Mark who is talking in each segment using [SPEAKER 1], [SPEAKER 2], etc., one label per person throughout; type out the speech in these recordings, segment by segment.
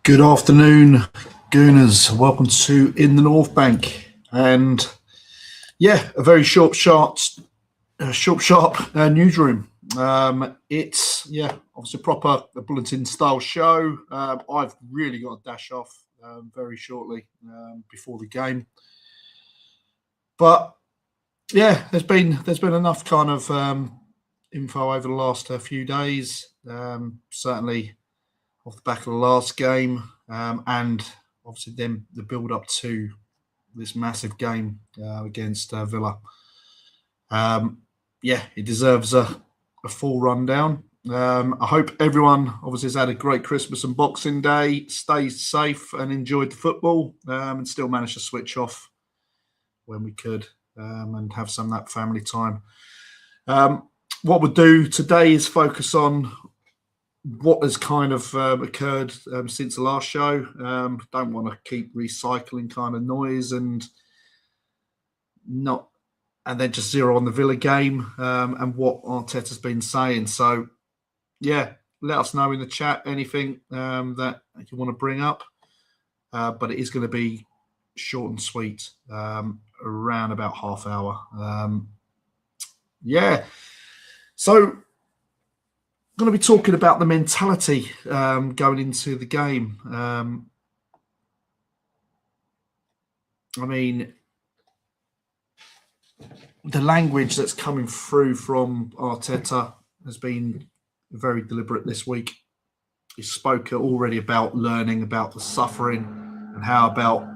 [SPEAKER 1] Good afternoon, Gooners. Welcome to In the North Bank, and a very sharp newsroom. It's obviously proper a bulletin-style show. I've really got to dash off very shortly before the game, but there's been enough kind of info over the last few days. Certainly off the back of the last game, and obviously then the build up to this massive game against Villa. It deserves a full rundown. I hope everyone obviously has had a great Christmas and Boxing Day, stayed safe and enjoyed the football, and still managed to switch off when we could and have some of that family time. What we'll do today is focus on what has kind of occurred since the last show. Don't want to keep recycling kind of noise and then just zero on the Villa game and what Arteta's been saying. So, let us know in the chat anything that you want to bring up. But it is going to be short and sweet, around about half hour. So, going to be talking about the mentality going into the game. The language that's coming through from Arteta has been very deliberate this week. He spoke already about learning about the suffering and how about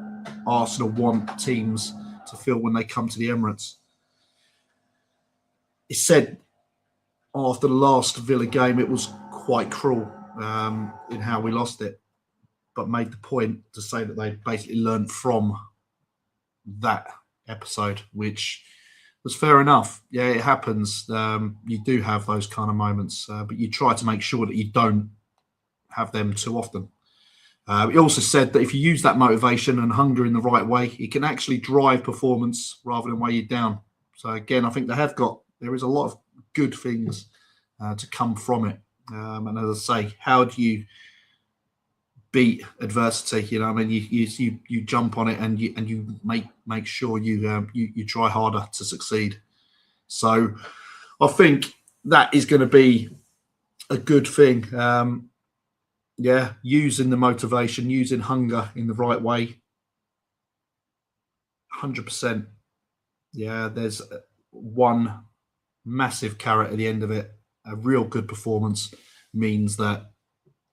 [SPEAKER 1] Arsenal want teams to feel when they come to the Emirates. He said after the last Villa game, it was quite cruel in how we lost it, but made the point to say that they basically learned from that episode, which was fair enough. Yeah, it happens. You do have those kind of moments, but you try to make sure that you don't have them too often. He also said that if you use that motivation and hunger in the right way, it can actually drive performance rather than weigh you down. So again, I think there is a lot of good things to come from it. And as I say, how do you beat adversity? You jump on it and you make sure you try harder to succeed. So I think that is going to be a good thing. Using the motivation, using hunger in the right way. 100%. Yeah, there's one massive carrot at the end of it. A real good performance means that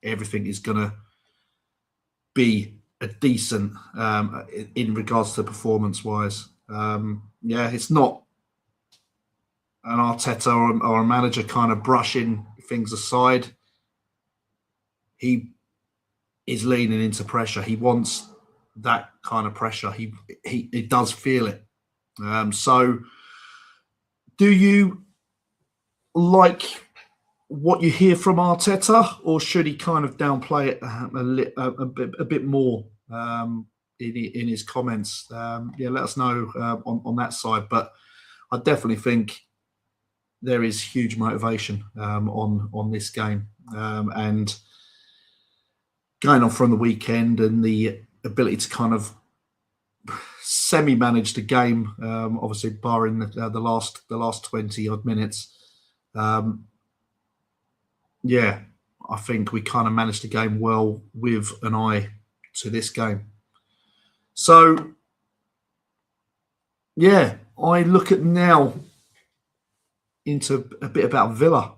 [SPEAKER 1] everything is going to be a decent in regards to performance wise. It's not an Arteta or a manager kind of brushing things aside. He is leaning into pressure. He wants that kind of pressure. He does feel it. So do you like what you hear from Arteta, or should he kind of downplay it a bit more in his comments? Let us know on that side. But I definitely think there is huge motivation on this game, and going on from the weekend and the ability to kind of semi-manage the game, obviously barring the last 20 odd minutes. I think we kind of managed the game well with an eye to this game. So, I look at now into a bit about Villa.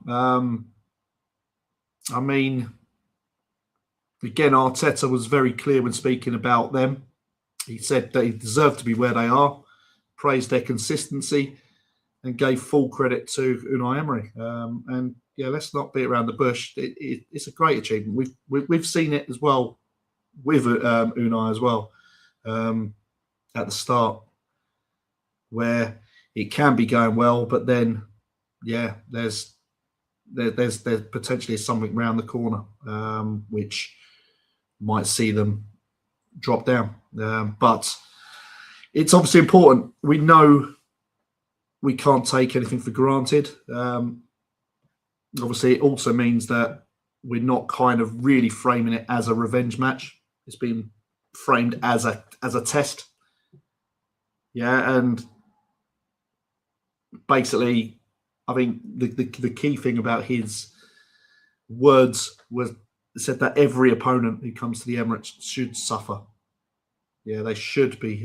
[SPEAKER 1] Again, Arteta was very clear when speaking about them. He said they deserve to be where they are, praised their consistency, and gave full credit to Unai Emery. Let's not beat around the bush. It's a great achievement. We've seen it as well with Unai as well at the start, where it can be going well, but then there's potentially something around the corner which might see them drop down. But it's obviously important. We know we can't take anything for granted. Obviously, it also means that we're not kind of really framing it as a revenge match. It's been framed as a test. Yeah, and basically, I think the key thing about his words was said that every opponent who comes to the Emirates should suffer. Yeah, they should be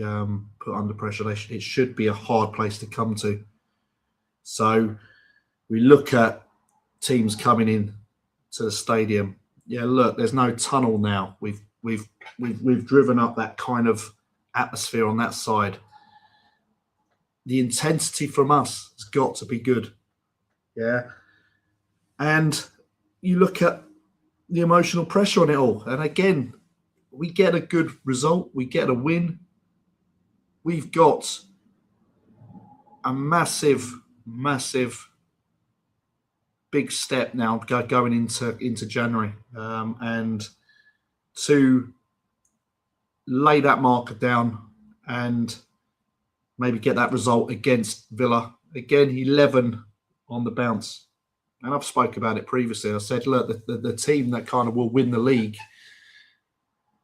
[SPEAKER 1] put under pressure. It should be a hard place to come to. So we look at teams coming in to the stadium. Yeah, look, there's no tunnel now. We've driven up that kind of atmosphere on that side. The intensity from us has got to be good. Yeah. And you look at the emotional pressure on it all. And again, we get a good result. We get a win. We've got a massive big step now going into January. And to lay that marker down and maybe get that result against Villa. Again, 11 on the bounce. And I've spoke about it previously. I said, look, the team that kind of will win the league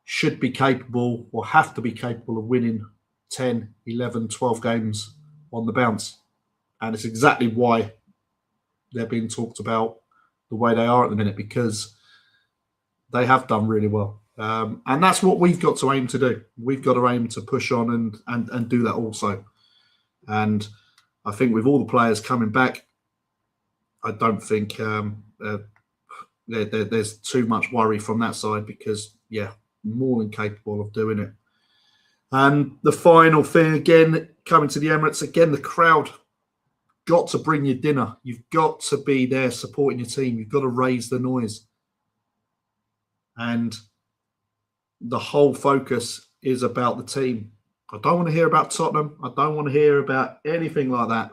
[SPEAKER 1] should be capable or have to be capable of winning 10, 11, 12 games on the bounce. And it's exactly why they're being talked about the way they are at the minute, because they have done really well. And that's what we've got to aim to do. We've got to aim to push on and do that also. And I think with all the players coming back, I don't think there's too much worry from that side, because, yeah, more than capable of doing it. And the final thing, again, coming to the Emirates, again, the crowd got to bring your dinner. You've got to be there supporting your team. You've got to raise the noise. And the whole focus is about the team. I don't want to hear about Tottenham. I don't want to hear about anything like that.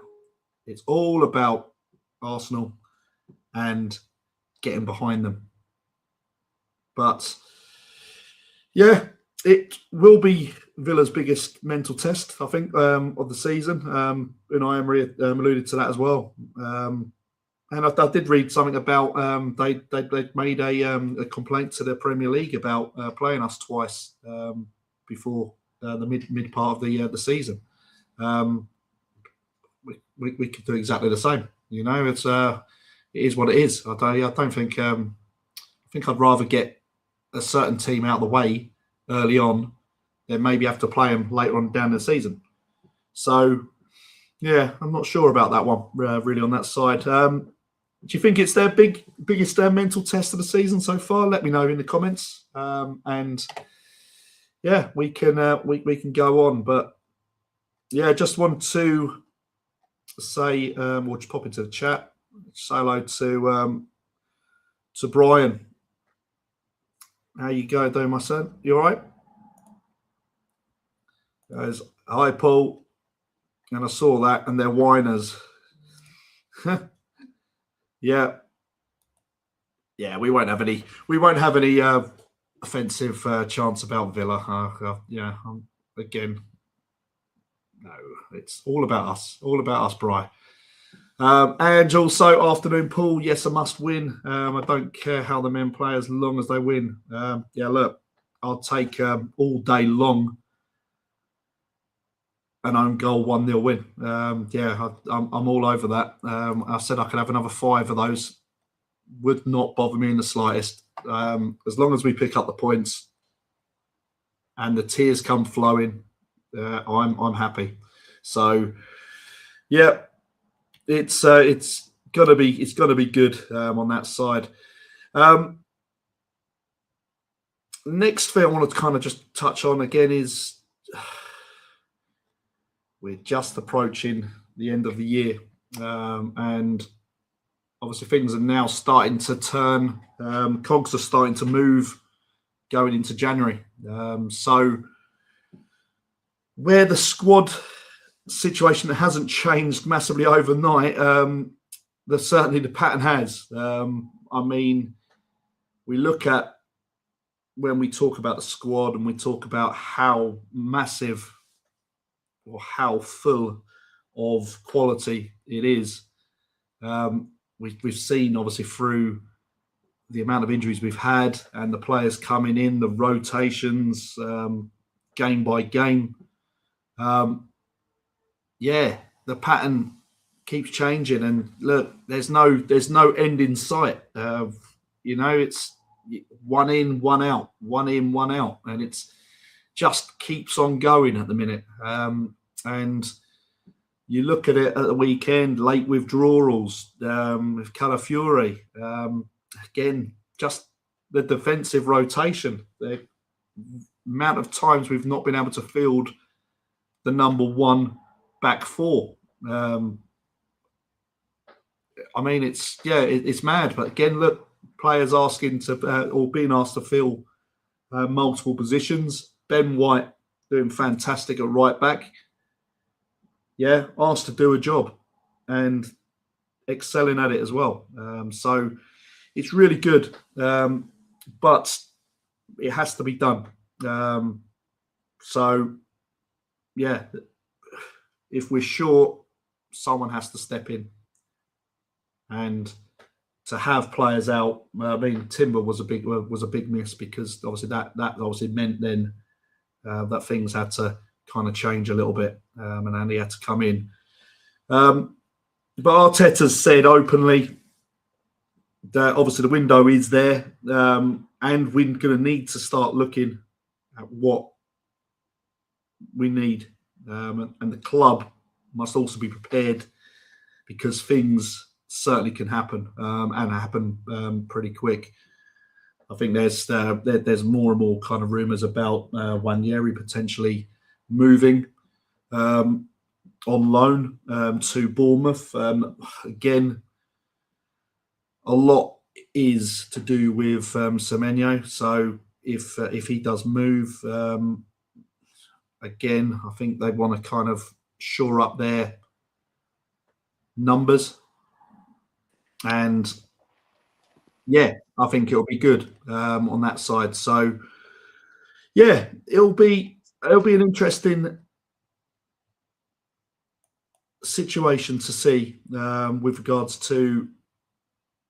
[SPEAKER 1] It's all about Arsenal and getting behind them. But, yeah, it will be Villa's biggest mental test, I think, of the season. Unai Emery alluded to that as well. And I did read something about they made a complaint to the Premier League about playing us twice before the mid part of the season. We could do exactly the same. You know, it is what it is. I don't think I think I'd rather get a certain team out of the way early on than maybe have to play them later on down the season. So, yeah, I'm not sure about that one really on that side. Do you think it's their biggest mental test of the season so far? Let me know in the comments, and yeah, we can go on. But yeah, just want to say, we'll just pop into the chat. Say hello to Brian. How you going, doing, my son? You all right? Guys, hi Paul. And I saw that, and they're whiners. Yeah, we won't have any. We won't have any offensive chants about Villa. Again, no. It's all about us. All about us, Bri. And also, afternoon, Paul. Yes, I must win. I don't care how the men play as long as they win. Yeah, look, I'll take all day long an own goal 1-0 win. I'm all over that. I said I could have another 5 of those. Would not bother me in the slightest. As long as we pick up the points and the tears come flowing, I'm happy. So, yeah, it's gonna be good on that side. Next thing I wanted to kind of just touch on again is we're just approaching the end of the year, and obviously things are now starting to turn. Cogs are starting to move going into January. So where the squad situation hasn't changed massively overnight, certainly the pattern has. I mean, we look at when we talk about the squad and we talk about how massive or how full of quality it is. We've seen, obviously, through the amount of injuries we've had and the players coming in, the rotations, game by game. The pattern keeps changing, and look, there's no end in sight. It's one in, one out, one in, one out, and it's just keeps on going at the minute. And you look at it at the weekend, late withdrawals with Calafiore. Again, just the defensive rotation. The amount of times we've not been able to field the number one back four. It's mad. But again, look, players asking to or being asked to fill multiple positions. Ben White doing fantastic at right back. Yeah, asked to do a job and excelling at it as well. So it's really good, but it has to be done. If we're short, someone has to step in. And to have players out, Timber was a big miss, because obviously that obviously meant then that things had to kind of change a little bit, and Andy had to come in. But Arteta's said openly that obviously the window is there, and we're going to need to start looking at what we need, and the club must also be prepared, because things certainly can happen, and happen pretty quick. I think there's more and more kind of rumours about Nwaneri potentially moving on loan to Bournemouth. Again, a lot is to do with Semenyo. So if he does move, again, I think they want to kind of shore up their numbers. And yeah, I think it'll be good on that side. So yeah, it'll be an interesting situation to see with regards to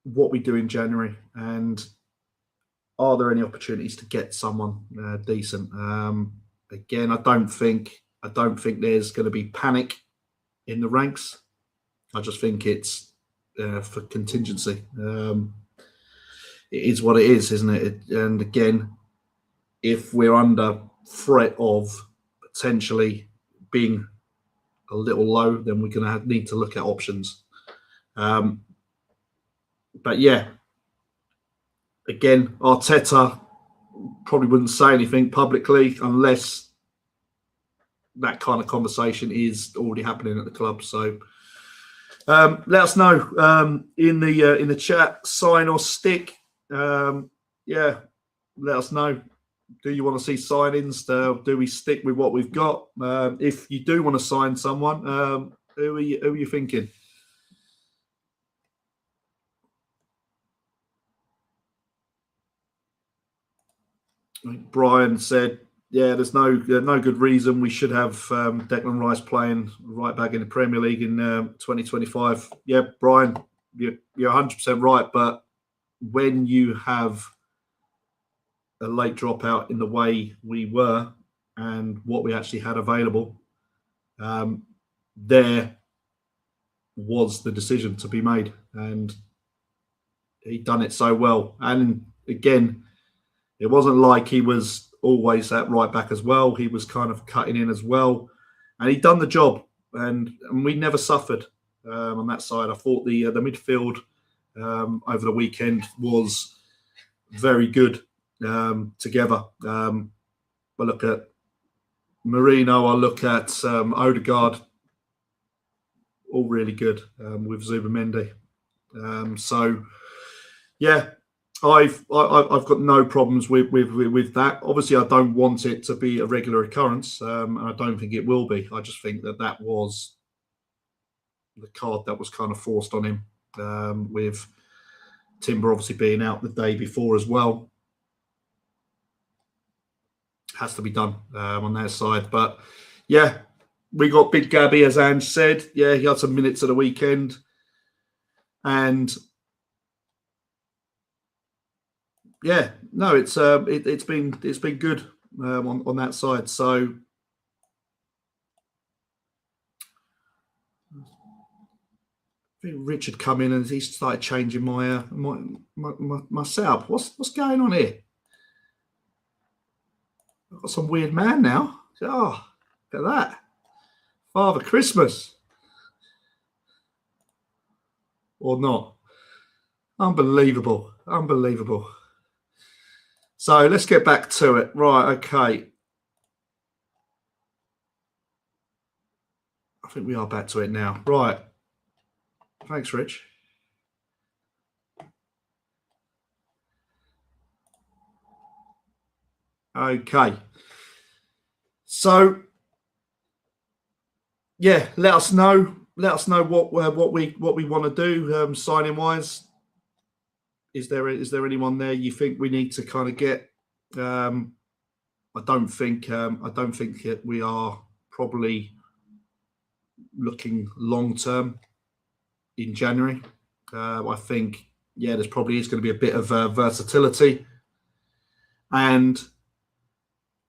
[SPEAKER 1] what we do in January, and are there any opportunities to get someone decent. Again, I don't think there's going to be panic in the ranks. I just think it's for contingency. It is what it is, isn't it? And again, if we're under threat of potentially being a little low, then we're going to need to look at options. But yeah, again, Arteta probably wouldn't say anything publicly unless that kind of conversation is already happening at the club. So let us know in the chat, sign or stick. Let us know. Do you want to see signings? Do we stick with what we've got? If you do want to sign someone, who are you thinking? Brian said, "Yeah, there's no good reason we should have Declan Rice playing right back in the Premier League in 2025." Yeah, Brian, you're 100% right. But when you have a late dropout in the way we were and what we actually had available, there was the decision to be made, and he'd done it so well. And again, it wasn't like he was always at right back as well. He was kind of cutting in as well, and he'd done the job, and we never suffered on that side. I thought the midfield over the weekend was very good together. I look at Marino, I look at Odegaard, all really good with Zubimendi. So yeah, I've got no problems with that. Obviously, I don't want it to be a regular occurrence, and I don't think it will be. I just think that was the card that was kind of forced on him, with Timber obviously being out the day before as well. Has to be done on their side. But yeah, we got Big Gabby, as Ange said. Yeah, he had some minutes at the weekend, and yeah, no, it's been good on that side. So I think Richard come in and he started changing my setup. What's going on here? I've got some weird man now. Oh, look at that, Father Christmas or not? Unbelievable, unbelievable. So let's get back to it. Right, okay. I think we are back to it now. Right. Thanks, Rich. Okay. So yeah, let us know. Let us know what we want to do signing wise. Is there anyone there you think we need to kind of get? I don't think we are probably looking long term in January. I think there's probably is going to be a bit of versatility and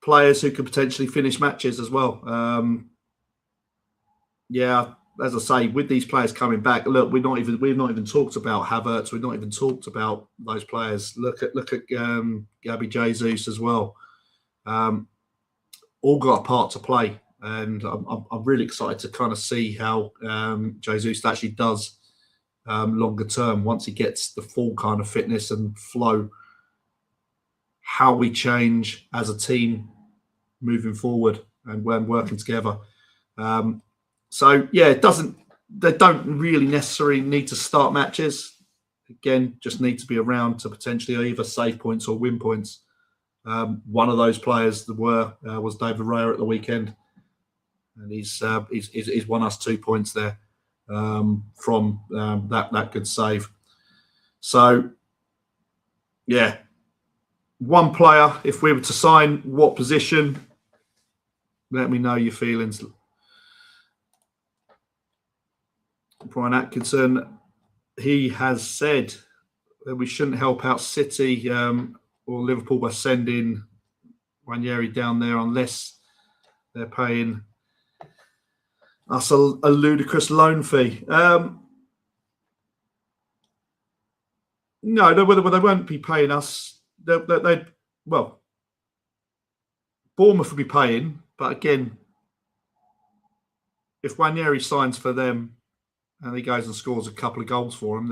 [SPEAKER 1] players who could potentially finish matches as well. As I say, with these players coming back, look, we've not even talked about Havertz. We've not even talked about those players. Look at Gabby Jesus as well. All got a part to play, and I'm really excited to kind of see how Jesus actually does longer term once he gets the full kind of fitness and flow. How we change as a team moving forward and when working together. They don't really necessarily need to start matches. Again, just need to be around to potentially either save points or win points. One of those players was David Raya at the weekend, and he's won us 2 points there from that good save. So, yeah, one player. If we were to sign, what position? Let me know your feelings. Brian Atkinson, he has said that we shouldn't help out City or Liverpool by sending Ranieri down there unless they're paying us a ludicrous loan fee. No, they won't be paying us. Bournemouth will be paying, but again, if Ranieri signs for them and he goes and scores a couple of goals for them,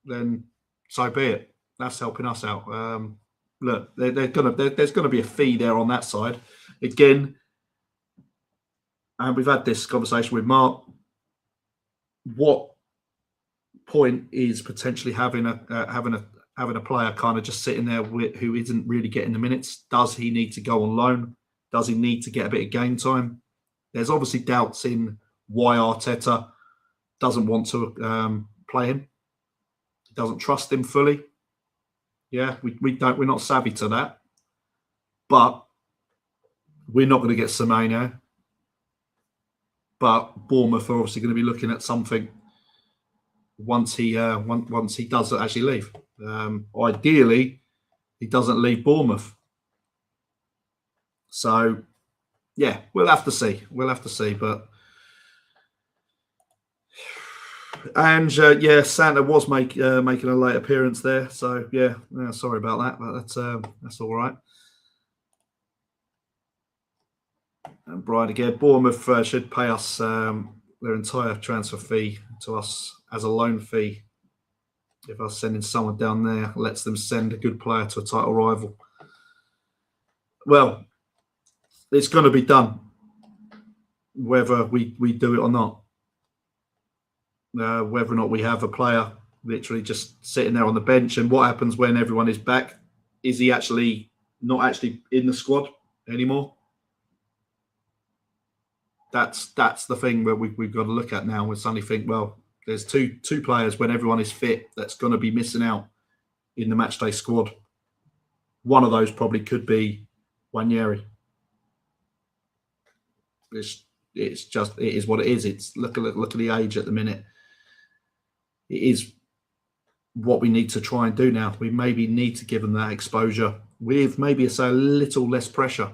[SPEAKER 1] then so be it. That's helping us out. Look, there's gonna be a fee there on that side. Again, and we've had this conversation with Mark. What point is potentially having a player kind of just sitting there who isn't really getting the minutes? Does he need to go on loan? Does he need to get a bit of game time? There's obviously doubts in why Arteta doesn't want to play him. He doesn't trust him fully. Yeah, we're not savvy to that. But we're not going to get Semenyo. But Bournemouth are obviously going to be looking at something once he does actually leave. Ideally, he doesn't leave Bournemouth. So, yeah, we'll have to see. But and Santa was making a late appearance there. So yeah, sorry about that, but that's all right. And Brian again, Bournemouth should pay us their entire transfer fee to us as a loan fee. If us sending someone down there lets them send a good player to a title rival. Well, it's going to be done, whether we do it or not. Whether or not we have a player literally just sitting there on the bench, and what happens when everyone is back? Is he actually not actually in the squad anymore? That's the thing where we've got to look at now. We suddenly think, well, there's two players when everyone is fit that's going to be missing out in the matchday squad. One of those probably could be Ranieri. It is what it is. It's look at the age at the minute. It is what we need to try and do now. We maybe need to give him that exposure with maybe a little less pressure.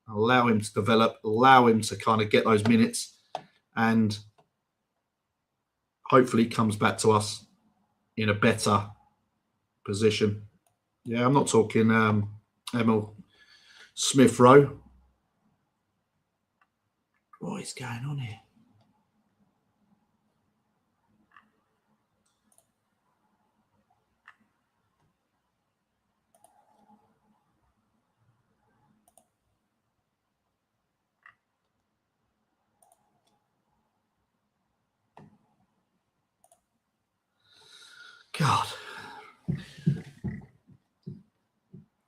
[SPEAKER 1] Allow him to develop, allow him to kind of get those minutes, and hopefully he comes back to us in a better position. Yeah, I'm not talking Emil Smith Rowe. What is going on here? God.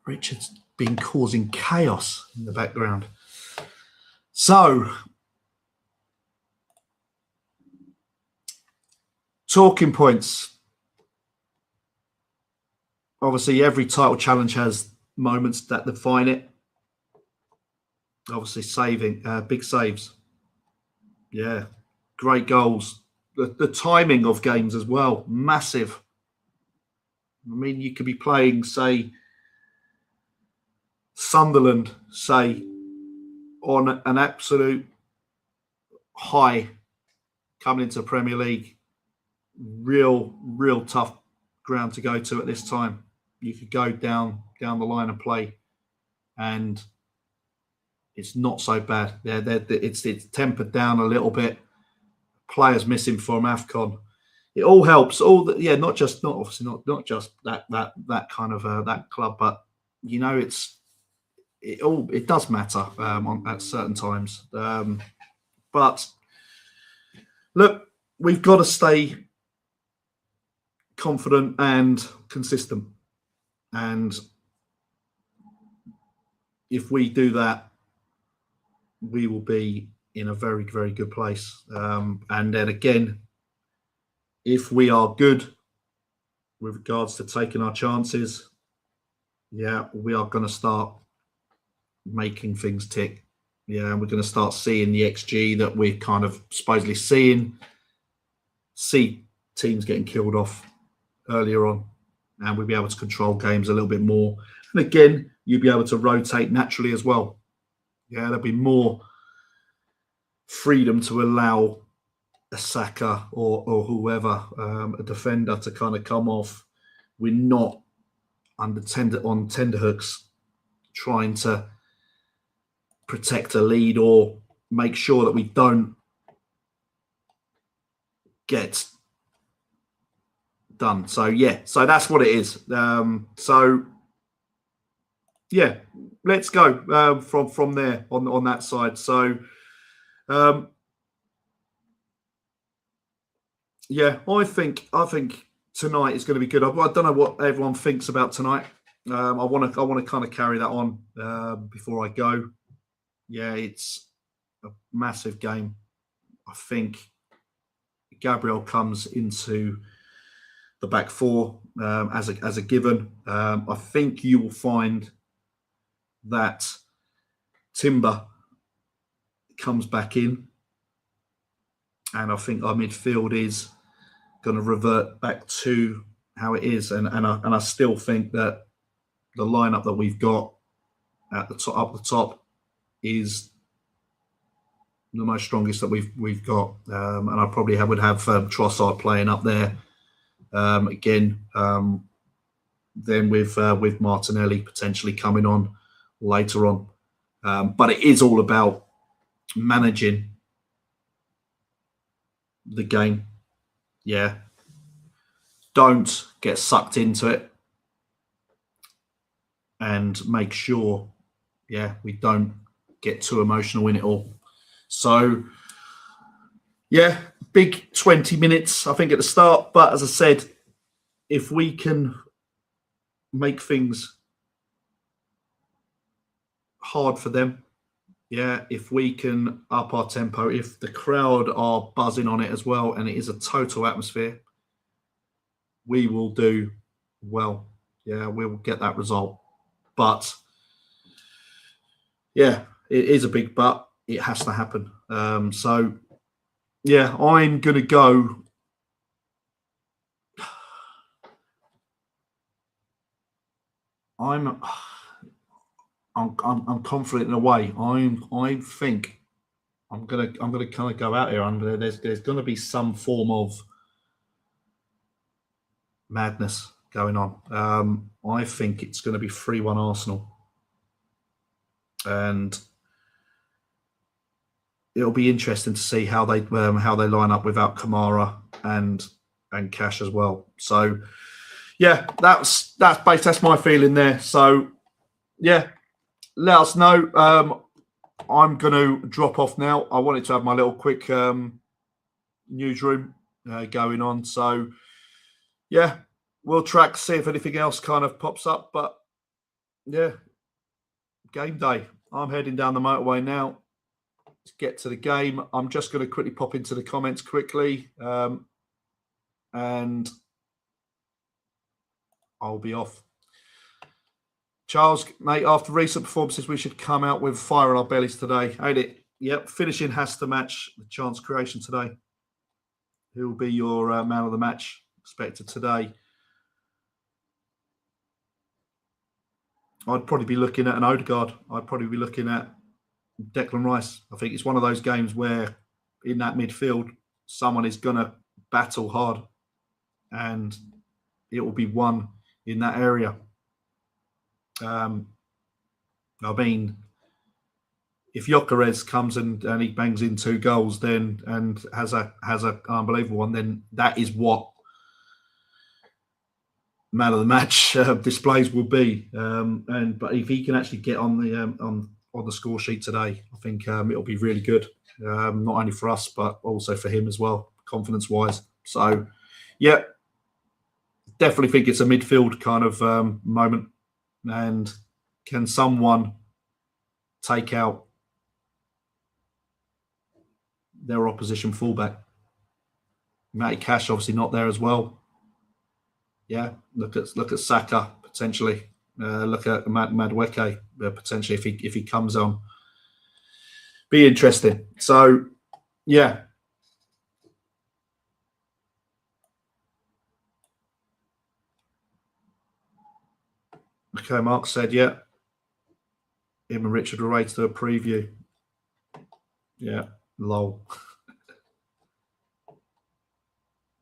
[SPEAKER 1] Richard's been causing chaos in the background. So, talking points. Obviously, every title challenge has moments that define it. Obviously, big saves. Yeah, great goals. The timing of games as well, massive. I mean, you could be playing, say, Sunderland, say, on an absolute high coming into Premier League. Real tough ground to go to at this time. You could go down the line and play, and it's not so bad. It's tempered down a little bit. Players missing from AFCON. It all helps. Not just that kind of that club, but you know, it does matter at certain times. But look, we've got to stay confident and consistent, and if we do that, we will be in a very, very good place. And then again, if we are good with regards to taking our chances, yeah, we are going to start making things tick. Yeah, and we're going to start seeing the XG that we're kind of supposedly see teams getting killed off earlier on, and we'll be able to control games a little bit more. And again, you'll be able to rotate naturally as well. Yeah, there'll be more freedom to allow a Saka or whoever, a defender, to kind of come off. We're not on tenterhooks trying to protect a lead or make sure that we don't get done. So yeah, so that's what it is. So yeah, let's go from there on that side. So yeah, I think tonight is going to be good. I don't know what everyone thinks about tonight. I want to kind of carry that on before I go. Yeah, it's a massive game. I think Gabriel comes into the back four as a given. I think you will find that Timber comes back in, and I think our midfield is going to revert back to how it is. And I still think that the lineup that we've got at the top, up the top, is the most strongest that we've got. And I probably would have Trossard playing up there again. Then with Martinelli potentially coming on later on. But it is all about managing the game. Yeah. Don't get sucked into it, and make sure, yeah, we don't get too emotional in it all. So, yeah, big 20 minutes, I think, at the start. But as I said, if we can make things hard for them, yeah, if we can up our tempo, if the crowd are buzzing on it as well, and it is a total atmosphere, we will do well. Yeah, we will get that result. But yeah, it is a big but. It has to happen. So yeah, I'm going to go I'm confident in a way. I think I'm gonna kind of go out here. There's gonna be some form of madness going on. I think it's going to be 3-1 Arsenal, and it'll be interesting to see how they line up without Kamara and Cash as well. So yeah, that's my feeling there. So yeah, let us know. I'm going to drop off now. I wanted to have my little quick newsroom going on. So yeah, we'll track, see if anything else kind of pops up. But yeah, game day. I'm heading down the motorway now. Let's get to the game. I'm just going to quickly pop into the comments quickly. And I'll be off. Charles, mate, after recent performances, we should come out with fire in our bellies today, ain't it? Yep, finishing has to match the chance creation today. Who will be your man of the match expected today? I'd probably be looking at an Odegaard. I'd probably be looking at Declan Rice. I think it's one of those games where in that midfield, someone is going to battle hard and it will be won in that area. I mean, if Gyökeres comes and he bangs in 2 goals, then and has a unbelievable one, then that is what man of the match displays will be. But if he can actually get on the score sheet today, I think it'll be really good, not only for us but also for him as well, confidence wise. So yeah, definitely think it's a midfield kind of moment. And can someone take out their opposition fullback? Matty Cash obviously not there as well. Yeah, look at Saka potentially. Look at Madueke potentially if he comes on. Be interesting. So yeah. Okay, Mark said, yeah. Him and Richard were ready to do a preview. Yeah, lol. Do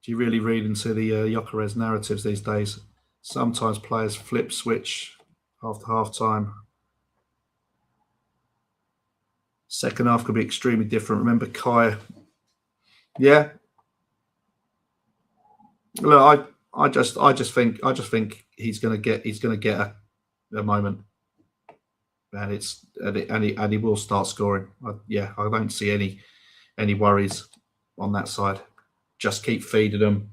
[SPEAKER 1] you really read into the Gyökeres narratives these days? Sometimes players flip switch after half time. Second half could be extremely different. Remember Kai? Yeah. Look, I just think he's going to get a moment, and he will start scoring. I don't see any worries on that side. Just keep feeding them,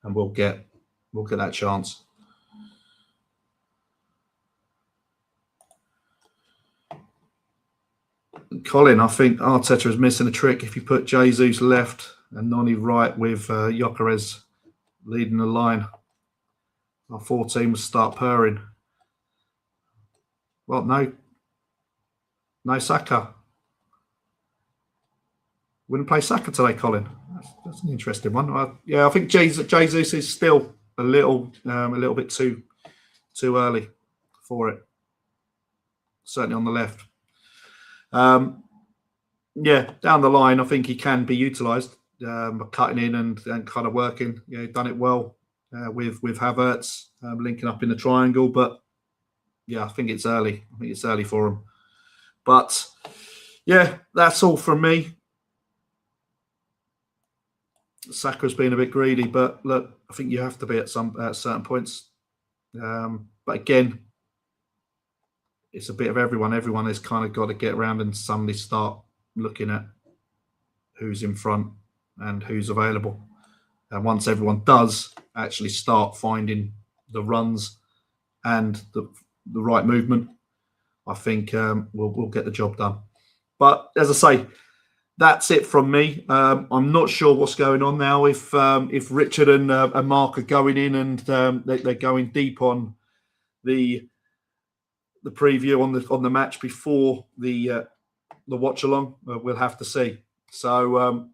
[SPEAKER 1] and we'll get that chance. Colin, I think Arteta is missing a trick. If you put Jesus left and Noni right with Gyökeres leading the line, our 14 will start purring. Well, no Saka. Wouldn't play Saka today, Colin. That's an interesting one. I think Jesus is still a little bit too early for it. Certainly on the left. Down the line, I think he can be utilised, cutting in and kind of working. Done it well with Havertz linking up in the triangle, but I think it's early. I think it's early for him. But yeah, that's all from me. Saka's been a bit greedy, but look, I think you have to be at certain points. But again, it's a bit of everyone. Everyone has kind of got to get around and suddenly start looking at who's in front and who's available. And once everyone does actually start finding the runs and the right movement, I think we'll get the job done. But as I say, that's it from me. I'm not sure what's going on now. If Richard and Mark are going in and they're going deep on the preview on the match before the watch along, we'll have to see. So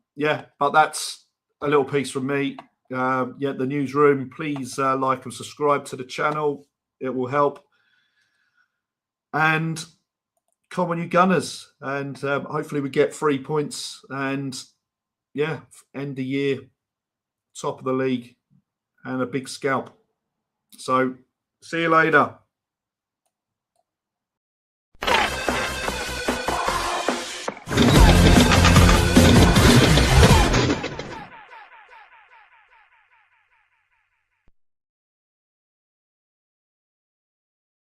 [SPEAKER 1] but that's a little piece from me. The newsroom. Please like and subscribe to the channel. It will help. And come on, you Gunners. And hopefully we get 3 points and, yeah, end the year top of the league and a big scalp. So see you later.